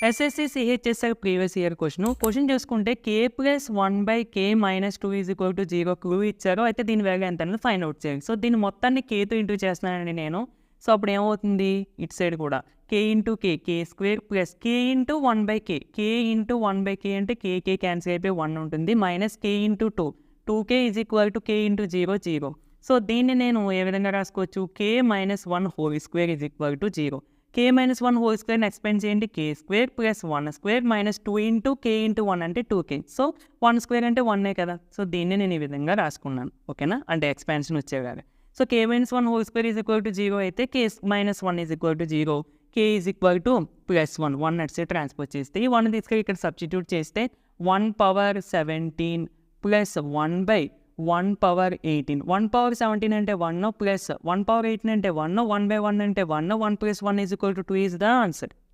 SSC CHSL previous year question చూసుకుంటే k plus 1/k minus 2 is equal to 0 clue ఇచ్చారు. అయితే దీని value ఎంత అనేది ఫైండ్ అవుట్ చేయాలి. సో దీన్ని మొత్తాన్ని కేతో ఇంటూ చేస్తున్నానండి నేను. సో అప్పుడు ఏమవుతుంది ఇటు సైడ్ కూడా k into k square plus k into 1/k k into 1/k అంటే కే క్యాన్సిల్ అయిపోయి 1 ఉంటుంది minus k into 2k is equal to k into 0. So దీన్ని నేను ఏ విధంగా రాసుకోవచ్చు k minus 1 whole square is equal to 0. k minus 1 whole స్క్వేర్ని expand చేయండి k square plus 1 square minus 2 into k into 1 అంటే 2k. సో 1 స్క్వేర్ అంటే 1 కదా. సో దీన్ని నేను ఈ విధంగా రాసుకున్నాను. ఓకేనా, అంటే ఎక్స్పాన్షన్ వచ్చేలాగా. So k minus 1 whole square is equal to 0 అయితే k minus 1 is equal to 0, k is equal to plus 1 అటు సైడ్ ట్రాన్స్పోజ్ చేస్తే ఈ 1 తీసుకొని ఇక్కడ సబ్స్టిట్యూట్ చేస్తే 1/17 ప్లస్ 1/1 పవర్ 18. 1 పవర్ 17 అంటే 1 ప్లస్ 1 పవర్ 18 అంటే 1, 1/1 అంటే 1, 1 plus 1 is equal to 2 is the answer.